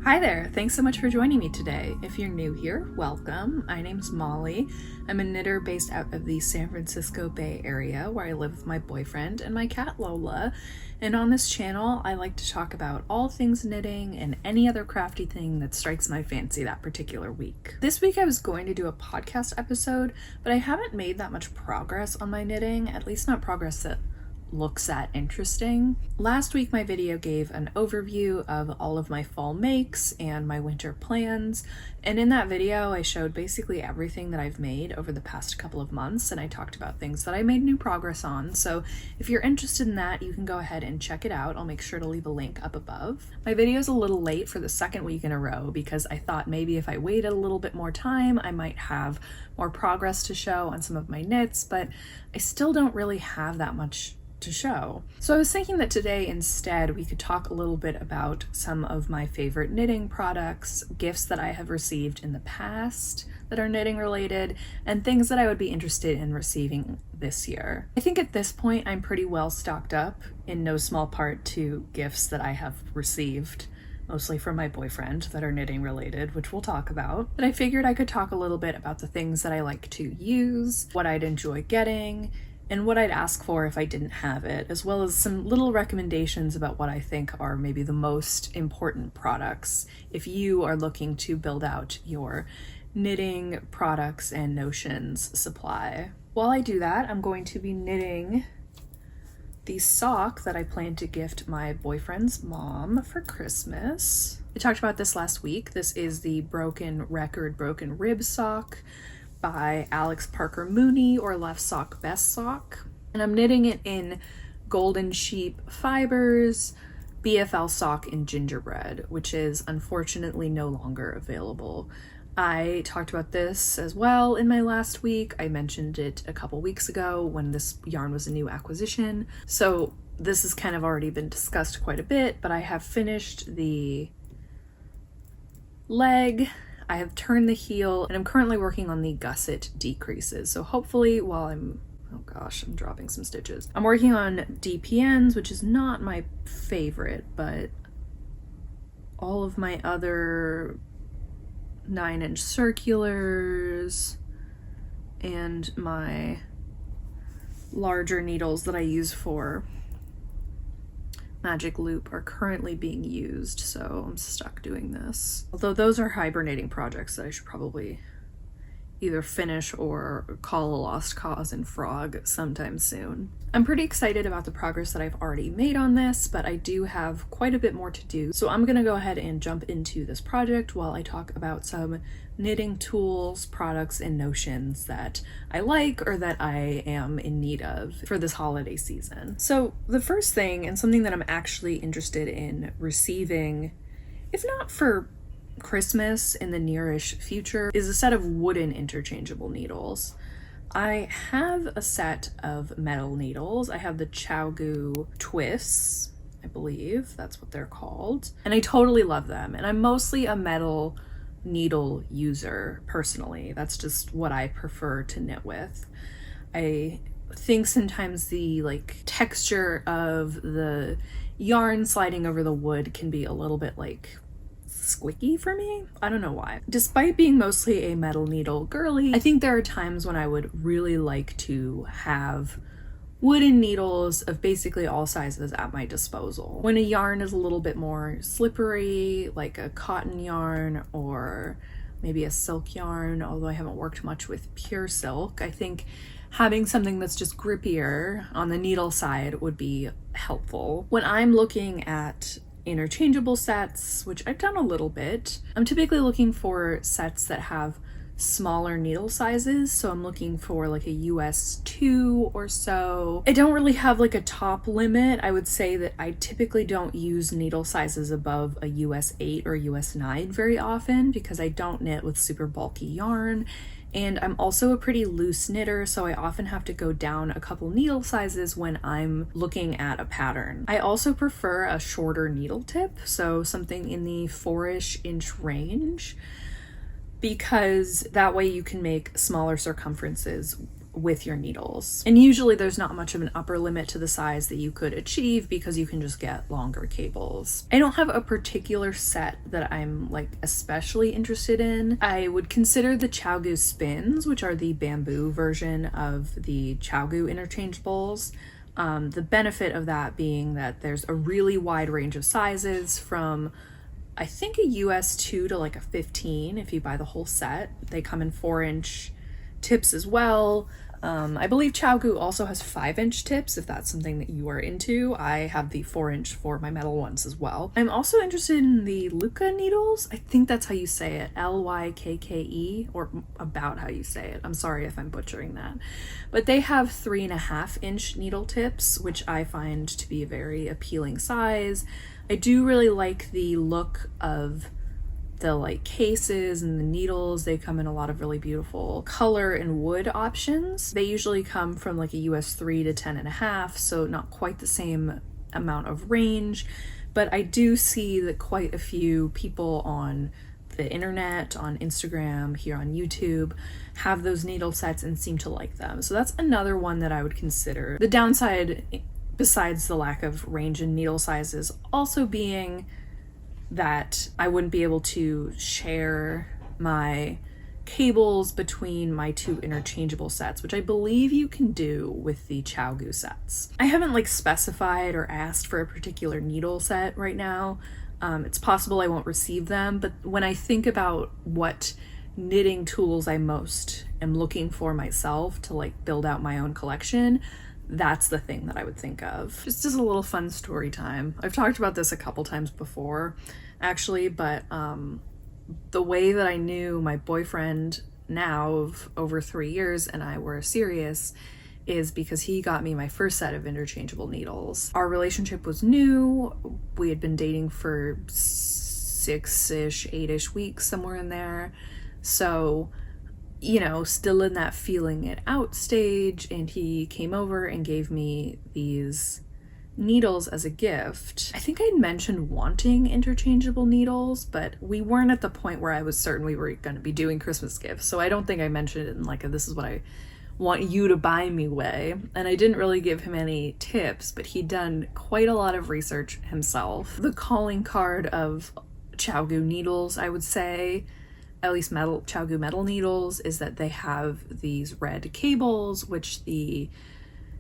Hi there, thanks so much for joining me today. If you're new here, welcome. My name's Molly. I'm a knitter based out of the San Francisco Bay Area where I live with my boyfriend and my cat Lola. And on this channel, I like to talk about all things knitting and any other crafty thing that strikes my fancy that particular week. This week I was going to do a podcast episode, but I haven't made that much progress on my knitting, at least not progress that looks that interesting. Last week my video gave an overview of all of my fall makes and my winter plans, and in that video I showed basically everything that I've made over the past couple of months, and I talked about things that I made new progress on. So if you're interested in that, you can go ahead and check it out. I'll make sure to leave a link up above. My video is a little late for the second week in a row because I thought maybe if I waited a little bit more time I might have more progress to show on some of my knits, but I still don't really have that much to show. So I was thinking that today instead we could talk a little bit about some of my favorite knitting products, gifts that I have received in the past that are knitting related, and things that I would be interested in receiving this year. I think at this point I'm pretty well stocked up, in no small part to gifts that I have received, mostly from my boyfriend, that are knitting related, which we'll talk about. But I figured I could talk a little bit about the things that I like to use, what I'd enjoy getting, and what I'd ask for if I didn't have it, as well as some little recommendations about what I think are maybe the most important products if you are looking to build out your knitting products and notions supply. While I do that, I'm going to be knitting the sock that I plan to gift my boyfriend's mom for Christmas. I talked about this last week. This is the Broken Record Broken Rib sock by Alex Parker Mooney, or Left Sock Best Sock. And I'm knitting it in Golden Sheep fibers, BFL sock in gingerbread, which is unfortunately no longer available. I talked about this as well in my last week. I mentioned it a couple weeks ago when this yarn was a new acquisition. So this has kind of already been discussed quite a bit, but I have finished the leg, I have turned the heel, and I'm currently working on the gusset decreases. So hopefully while I'm dropping some stitches. I'm working on DPNs, which is not my favorite, but all of my other 9-inch circulars and my larger needles that I use for Magic Loop are currently being used, so I'm stuck doing this. Although those are hibernating projects that I should probably either finish or call a lost cause in Frog sometime soon. I'm pretty excited about the progress that I've already made on this, but I do have quite a bit more to do. So I'm gonna go ahead and jump into this project while I talk about some knitting tools, products, and notions that I like or that I am in need of for this holiday season. So the first thing, and something that I'm actually interested in receiving, if not for Christmas in the nearish future, is a set of wooden interchangeable needles. I have a set of metal needles. I have the ChowGoo twists, I believe that's what they're called, and I totally love them. And I'm mostly a metal needle user personally. That's just what I prefer to knit with. I think sometimes the texture of the yarn sliding over the wood can be a little bit squicky for me. I don't know why. Despite being mostly a metal needle girly, I think there are times when I would really like to have wooden needles of basically all sizes at my disposal. When a yarn is a little bit more slippery, like a cotton yarn or maybe a silk yarn, although I haven't worked much with pure silk, I think having something that's just grippier on the needle side would be helpful. When I'm looking at interchangeable sets, which I've done a little bit, I'm typically looking for sets that have smaller needle sizes. So I'm looking for a US 2 or so. I don't really have a top limit. I would say that I typically don't use needle sizes above a US 8 or US 9 very often because I don't knit with super bulky yarn. And I'm also a pretty loose knitter, so I often have to go down a couple needle sizes when I'm looking at a pattern. I also prefer a shorter needle tip, so something in the 4-ish inch range, because that way you can make smaller circumferences with your needles. And usually there's not much of an upper limit to the size that you could achieve because you can just get longer cables. I don't have a particular set that I'm like especially interested in. I would consider the ChiaoGoo spins, which are the bamboo version of the ChiaoGoo interchangeables. The benefit of that being that there's a really wide range of sizes from I think a US 2 to like a 15 if you buy the whole set. They come in 4-inch tips as well. I believe ChiaoGoo also has 5-inch tips if that's something that you are into. I have the 4-inch for my metal ones as well. I'm also interested in the Lykke needles. I think that's how you say it, Lykke, or about how you say it. I'm sorry if I'm butchering that. But they have 3.5-inch needle tips, which I find to be a very appealing size. I do really like the look of the like cases and the needles. They come in a lot of really beautiful color and wood options. They usually come from like a US 3 to 10.5, so not quite the same amount of range, but I do see that quite a few people on the internet, on Instagram, here on YouTube, have those needle sets and seem to like them. So that's another one that I would consider. The downside, besides the lack of range in needle sizes, also being that I wouldn't be able to share my cables between my 2 interchangeable sets, which I believe you can do with the ChiaoGoo sets. I haven't like specified or asked for a particular needle set right now. It's possible I won't receive them, but when I think about what knitting tools I most am looking for myself to like build out my own collection, that's the thing that I would think of. Just as a little fun story time. I've talked about this a couple times before, actually, but the way that I knew my boyfriend now of over 3 years and I were serious is because he got me my first set of interchangeable needles. Our relationship was new. We had been dating for 6-ish, 8-ish weeks, somewhere in there. So, you know, still in that feeling it out stage, and he came over and gave me these needles as a gift. I think I'd mentioned wanting interchangeable needles, but we weren't at the point where I was certain we were going to be doing Christmas gifts, so I don't think I mentioned it in like a this is what I want you to buy me way. And I didn't really give him any tips, but he'd done quite a lot of research himself. The calling card of ChiaoGoo needles, I would say, at least ChiaoGoo metal needles, is that they have these red cables, which the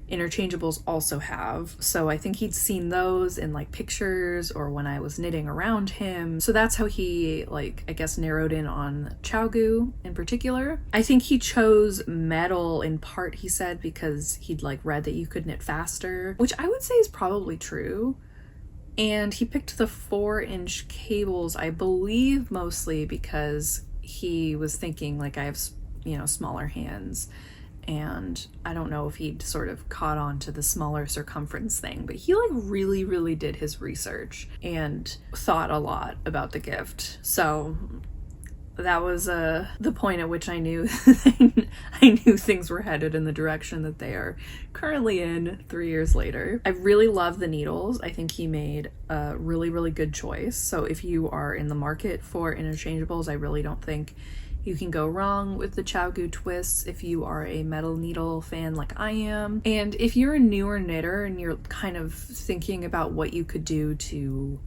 interchangeables also have. So I think he'd seen those in like pictures or when I was knitting around him. So that's how he like, I guess, narrowed in on ChiaoGoo in particular. I think he chose metal in part, he said, because he'd like read that you could knit faster, which I would say is probably true. And he picked the 4-inch cables, I believe, mostly because he was thinking like I have, you know, smaller hands, and I don't know if he'd sort of caught on to the smaller circumference thing, but he like really did his research and thought a lot about the gift. So that was the point at which I knew I knew things were headed in the direction that they are currently in 3 years later. I really love the needles. I think he made a really good choice. So if you are in the market for interchangeables, I really don't think you can go wrong with the ChiaoGoo twists if you are a metal needle fan like I am. And if you're a newer knitter and you're kind of thinking about what you could do to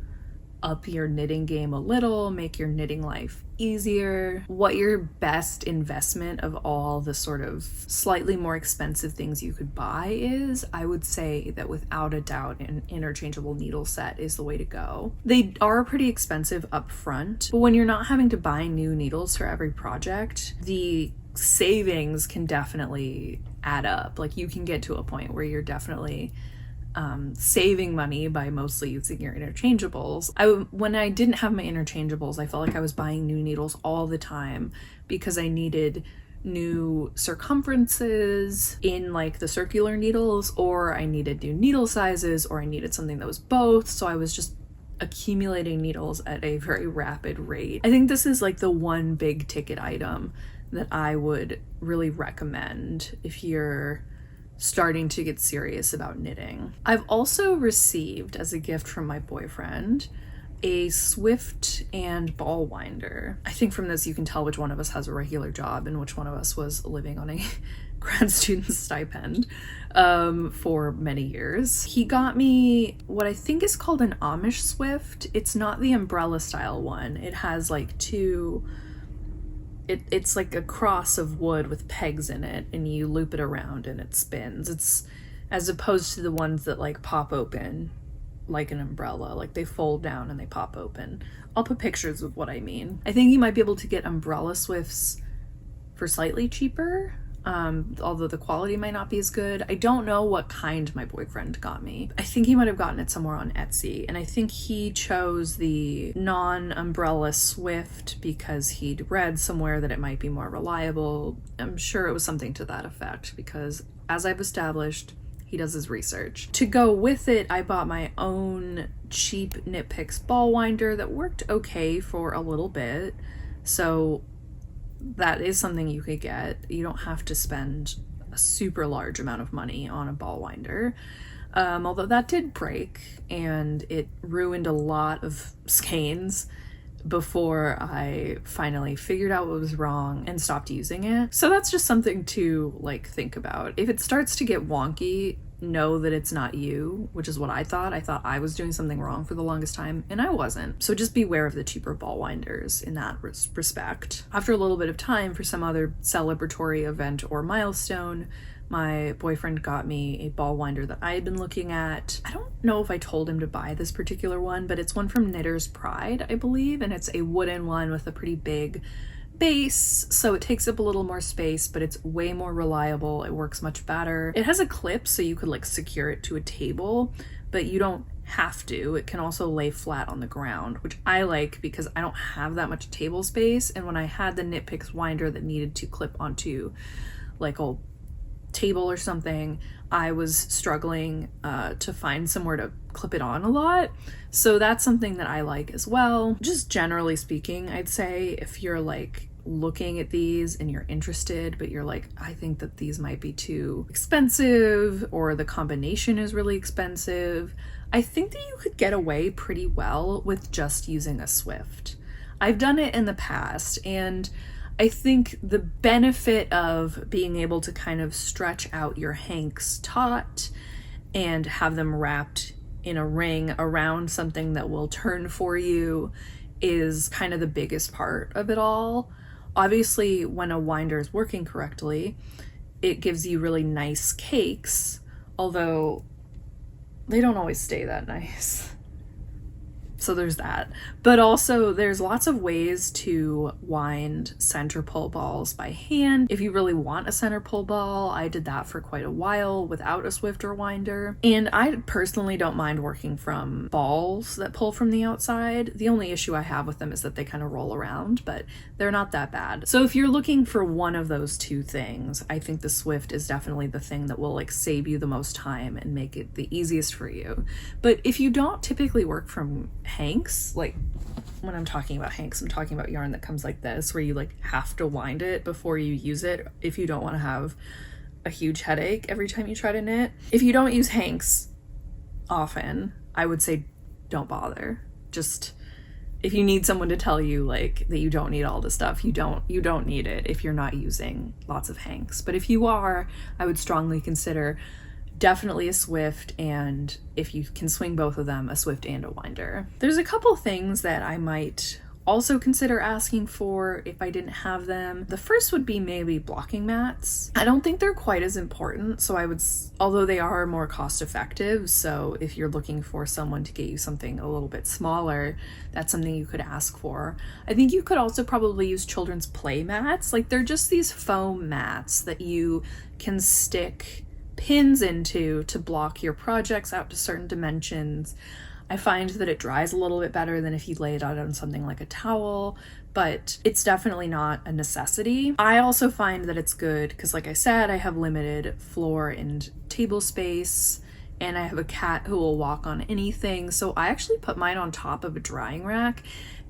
up your knitting game a little, make your knitting life easier, what your best investment of all the sort of slightly more expensive things you could buy is, I would say that without a doubt an interchangeable needle set is the way to go. They are pretty expensive up front, but when you're not having to buy new needles for every project, the savings can definitely add up. Like you can get to a point where you're definitely saving money by mostly using your interchangeables. When I didn't have my interchangeables, I felt like I was buying new needles all the time because I needed new circumferences in like the circular needles, or I needed new needle sizes, or I needed something that was both. So I was just accumulating needles at a very rapid rate. I think this is like the one big ticket item that I would really recommend if you're starting to get serious about knitting. I've also received as a gift from my boyfriend a Swift and ball winder. I think from this you can tell which one of us has a regular job and which one of us was living on a grad student stipend for many years. He got me what I think is called an Amish Swift. It's not the umbrella style one. It has like two, it's like a cross of wood with pegs in it, and you loop it around and it spins. It's as opposed to the ones that like pop open like an umbrella, like they fold down and they pop open. I'll put pictures of what I mean. I think you might be able to get umbrella Swifts for slightly cheaper, although the quality might not be as good. I don't know what kind my boyfriend got me. I think he might have gotten it somewhere on Etsy, and I think he chose the non-umbrella Swift because he'd read somewhere that it might be more reliable. I'm sure it was something to that effect because, as I've established, he does his research. To go with it, I bought my own cheap Knit Picks ball winder that worked okay for a little bit. So that is something you could get. You don't have to spend a super large amount of money on a ball winder. Although that did break and it ruined a lot of skeins before I finally figured out what was wrong and stopped using it. So that's just something to like think about. If it starts to get wonky, know that it's not you, which is what I thought. I thought I was doing something wrong for the longest time, and I wasn't. So just beware of the cheaper ball winders in that respect. After a little bit of time, for some other celebratory event or milestone, my boyfriend got me a ball winder that I had been looking at. I don't know if I told him to buy this particular one, but it's one from Knitter's Pride, I believe, and it's a wooden one with a pretty big base, so it takes up a little more space, but it's way more reliable. It works much better. It has a clip so you could like secure it to a table, but you don't have to. It can also lay flat on the ground, which I like because I don't have that much table space, and when I had the Knit Picks winder that needed to clip onto like a table or something, I was struggling to find somewhere to clip it on a lot. So that's something that I like as well. Just generally speaking, I'd say if you're like looking at these and you're interested, but you're like, I think that these might be too expensive or the combination is really expensive, I think that you could get away pretty well with just using a Swift. I've done it in the past, and I think the benefit of being able to kind of stretch out your hanks taut and have them wrapped in a ring around something that will turn for you is kind of the biggest part of it all. Obviously, when a winder is working correctly, it gives you really nice cakes, although they don't always stay that nice. So there's that. But also there's lots of ways to wind center pull balls by hand. If you really want a center pull ball, I did that for quite a while without a Swift or winder. And I personally don't mind working from balls that pull from the outside. The only issue I have with them is that they kind of roll around, but they're not that bad. So if you're looking for one of those two things, I think the Swift is definitely the thing that will like save you the most time and make it the easiest for you. But if you don't typically work from hanks, like when I'm talking about hanks, I'm talking about yarn that comes like this, where you like have to wind it before you use it if you don't want to have a huge headache every time you try to knit. If you don't use hanks often, I would say don't bother. Just if you need someone to tell you like that you don't need all this stuff, you don't need it if you're not using lots of hanks. But if you are, I would strongly consider definitely a Swift, and if you can swing both of them, a Swift and a winder. There's a couple things that I might also consider asking for if I didn't have them. The first would be maybe blocking mats. I don't think they're quite as important, so I would, although they are more cost effective, so if you're looking for someone to get you something a little bit smaller, that's something you could ask for. I think you could also probably use children's play mats. Like they're just these foam mats that you can stick pins into to block your projects out to certain dimensions. I find that it dries a little bit better than if you lay it out on something like a towel, but it's definitely not a necessity. I also find that it's good because, like I said, I have limited floor and table space, and I have a cat who will walk on anything, so I actually put mine on top of a drying rack,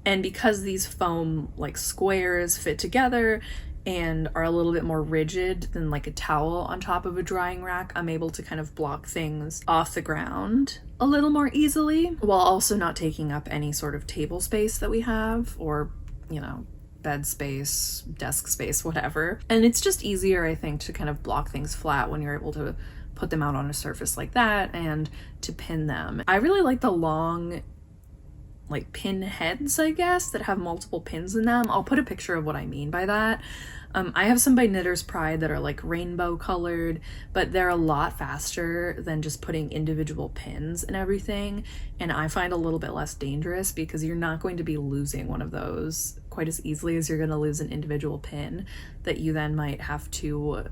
and because these foam like squares fit together and are a little bit more rigid than like a towel on top of a drying rack, I'm able to kind of block things off the ground a little more easily while also not taking up any sort of table space that we have, or, you know, bed space, desk space, whatever. And it's just easier, I think, to kind of block things flat when you're able to put them out on a surface like that and to pin them. I really like the long like pin heads, I guess, that have multiple pins in them. I'll put a picture of what I mean by that. I have some by Knitter's Pride that are like rainbow colored, but they're a lot faster than just putting individual pins and everything. And I find a little bit less dangerous because you're not going to be losing one of those quite as easily as you're going to lose an individual pin that you then might have to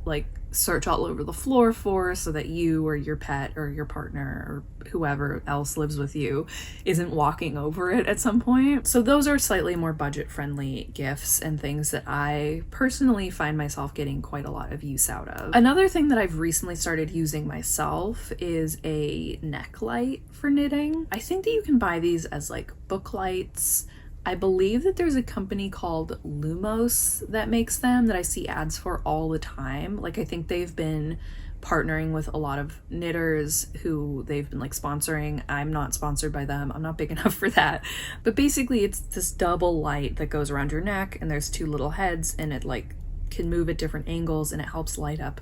like search all over the floor for, so that you or your pet or your partner or whoever else lives with you isn't walking over it at some point. So those are slightly more budget friendly gifts and things that I personally find myself getting quite a lot of use out of. Another thing that I've recently started using myself is a neck light for knitting. I think that you can buy these as like book lights. I believe that there's a company called Lumos that makes them that I see ads for all the time. Like, I think they've been partnering with a lot of knitters who they've been like sponsoring. I'm not sponsored by them. I'm not big enough for that. But basically it's this double light that goes around your neck and there's two little heads and it like can move at different angles and it helps light up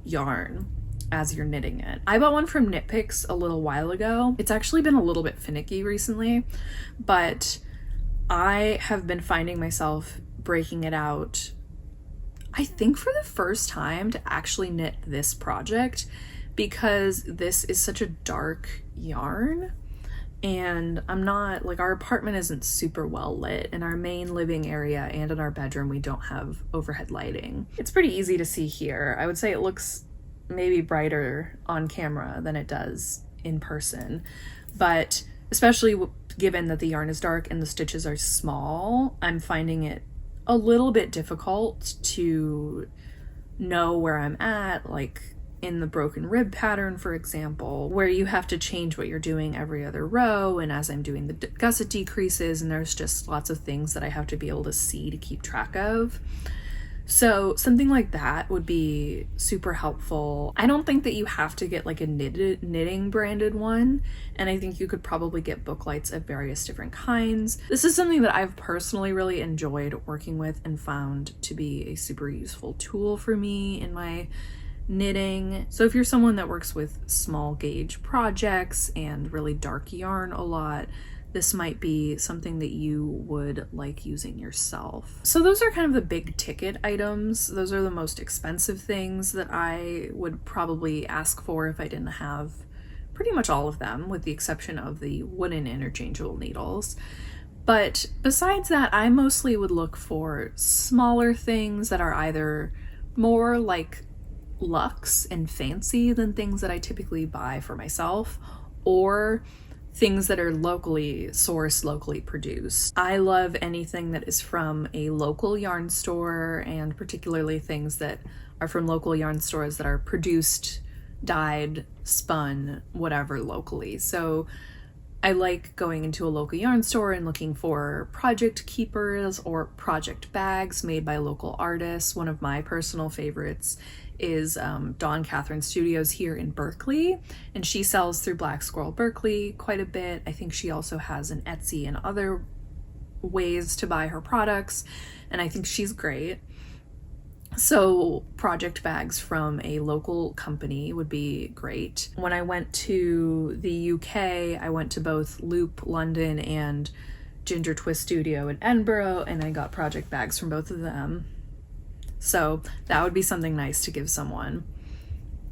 yarn as you're knitting it. I bought one from Knit Picks a little while ago. It's actually been a little bit finicky recently, but I have been finding myself breaking it out, I think for the first time, to actually knit this project, because this is such a dark yarn and I'm not like, our apartment isn't super well lit. In our main living area and in our bedroom we don't have overhead lighting. It's pretty easy to see here. I would say it looks maybe brighter on camera than it does in person, but especially given that the yarn is dark and the stitches are small, I'm finding it a little bit difficult to know where I'm at, like in the broken rib pattern, for example, where you have to change what you're doing every other row, and as I'm doing the gusset decreases, and there's just lots of things that I have to be able to see to keep track of. So something like that would be super helpful. I don't think that you have to get like a knitting branded one, and I think you could probably get book lights of various different kinds. This is something that I've personally really enjoyed working with and found to be a super useful tool for me in my knitting. So if you're someone that works with small gauge projects and really dark yarn a lot, this might be something that you would like using yourself. So those are kind of the big ticket items. Those are the most expensive things that I would probably ask for if I didn't have pretty much all of them, with the exception of the wooden interchangeable needles. But besides that, I mostly would look for smaller things that are either more like luxe and fancy than things that I typically buy for myself, or things that are locally sourced, locally produced. I love anything that is from a local yarn store, and particularly things that are from local yarn stores that are produced, dyed, spun, whatever, locally. So I like going into a local yarn store and looking for project keepers or project bags made by local artists. One of my personal favorites is Dawn Catherine Studios here in Berkeley, and she sells through Black Squirrel Berkeley quite a bit. I think she also has an Etsy and other ways to buy her products, and I think she's great. So project bags from a local company would be great. When I went to the UK, I went to both Loop London and Ginger Twist Studio in Edinburgh, and I got project bags from both of them. So that would be something nice to give someone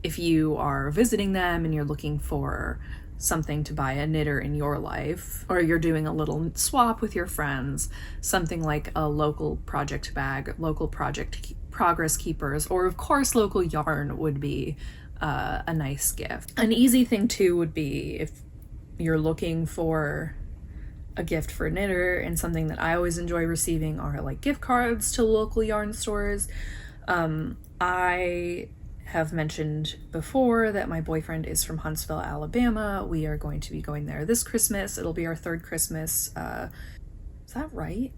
if you are visiting them and you're looking for something to buy a knitter in your life, or you're doing a little swap with your friends, something like a local project bag, local project progress keepers, or of course local yarn would be a nice gift. An easy thing too would be if you're looking for a gift for a knitter, and something that I always enjoy receiving are like gift cards to local yarn stores. I have mentioned before that my boyfriend is from Huntsville, Alabama. We are going to be going there this Christmas. It'll be our third Christmas. Is that right?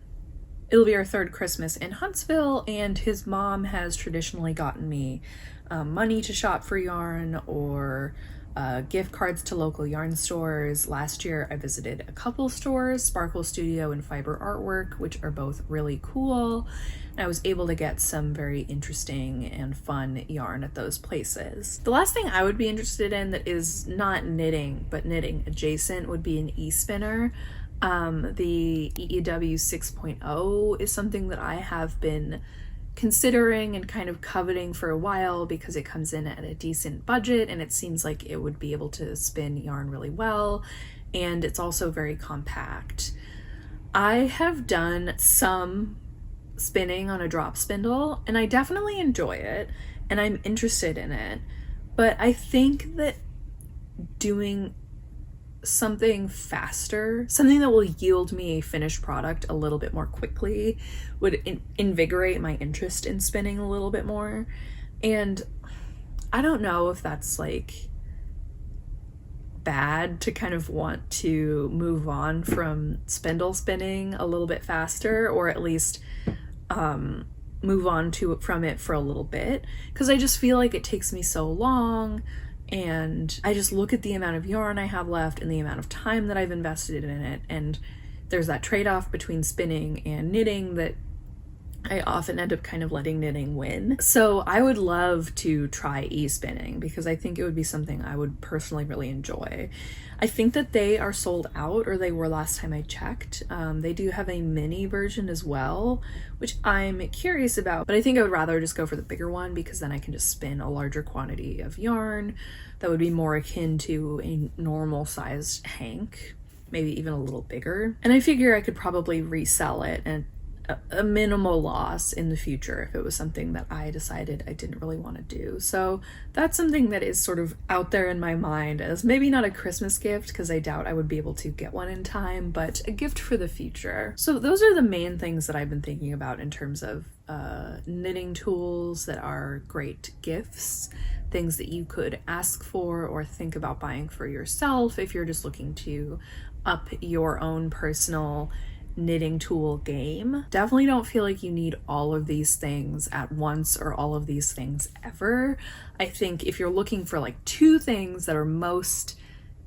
It'll be our third Christmas in Huntsville, and his mom has traditionally gotten me money to shop for yarn, or gift cards to local yarn stores. Last year I visited a couple stores, Sparkle Studio and Fiber Artwork, which are both really cool. And I was able to get some very interesting and fun yarn at those places. The last thing I would be interested in that is not knitting, but knitting adjacent would be an e-spinner. The EEW 6.0 is something that I have been considering and kind of coveting for a while because it comes in at a decent budget and it seems like it would be able to spin yarn really well, and it's also very compact. I have done some spinning on a drop spindle and I definitely enjoy it and I'm interested in it, but I think that doing something faster, something that will yield me a finished product a little bit more quickly, would invigorate my interest in spinning a little bit more. And I don't know if that's like bad to kind of want to move on from spindle spinning a little bit faster, or at least move on from it for a little bit, because I just feel like it takes me so long. And I just look at the amount of yarn I have left and the amount of time that I've invested in it, and there's that trade-off between spinning and knitting that I often end up kind of letting knitting win. So I would love to try e-spinning because I think it would be something I would personally really enjoy. I think that they are sold out, or they were last time I checked. They do have a mini version as well, which I'm curious about, but I think I would rather just go for the bigger one because then I can just spin a larger quantity of yarn that would be more akin to a normal sized hank, maybe even a little bigger. And I figure I could probably resell it and a minimal loss in the future if it was something that I decided I didn't really want to do. So that's something that is sort of out there in my mind as maybe not a Christmas gift, because I doubt I would be able to get one in time, but a gift for the future. So those are the main things that I've been thinking about in terms of knitting tools that are great gifts, things that you could ask for or think about buying for yourself if you're just looking to up your own personal knitting tool game. Definitely don't feel like you need all of these things at once or all of these things ever. I think if you're looking for like two things that are most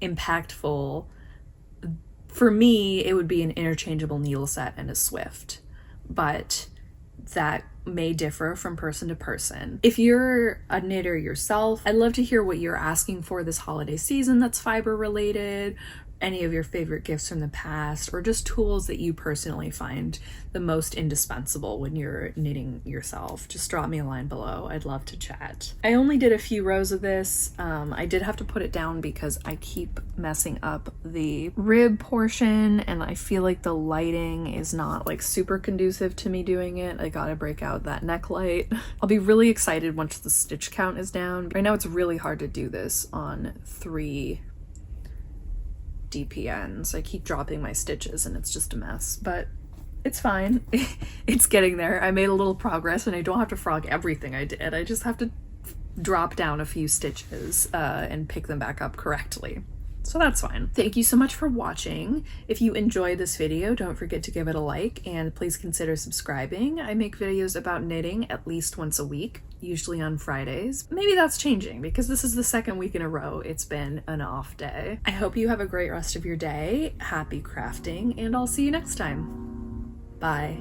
impactful, for me it would be an interchangeable needle set and a Swift, but that may differ from person to person. If you're a knitter yourself, I'd love to hear what you're asking for this holiday season that's fiber related, any of your favorite gifts from the past, or just tools that you personally find the most indispensable when you're knitting yourself. Just drop me a line below. I'd love to chat. I only did a few rows of this. I did have to put it down because I keep messing up the rib portion and I feel like the lighting is not like super conducive to me doing it. I gotta break out that neck light. I'll be really excited once the stitch count is down. Right now it's really hard to do this on 3 DPNs. I keep dropping my stitches and it's just a mess, but it's fine. It's getting there. I made a little progress and I don't have to frog everything I did. I just have to drop down a few stitches and pick them back up correctly. So that's fine. Thank you so much for watching. If you enjoyed this video, don't forget to give it a like and please consider subscribing. I make videos about knitting at least once a week, usually on Fridays. Maybe that's changing because this is the second week in a row it's been an off day. I hope you have a great rest of your day. Happy crafting, and I'll see you next time. Bye.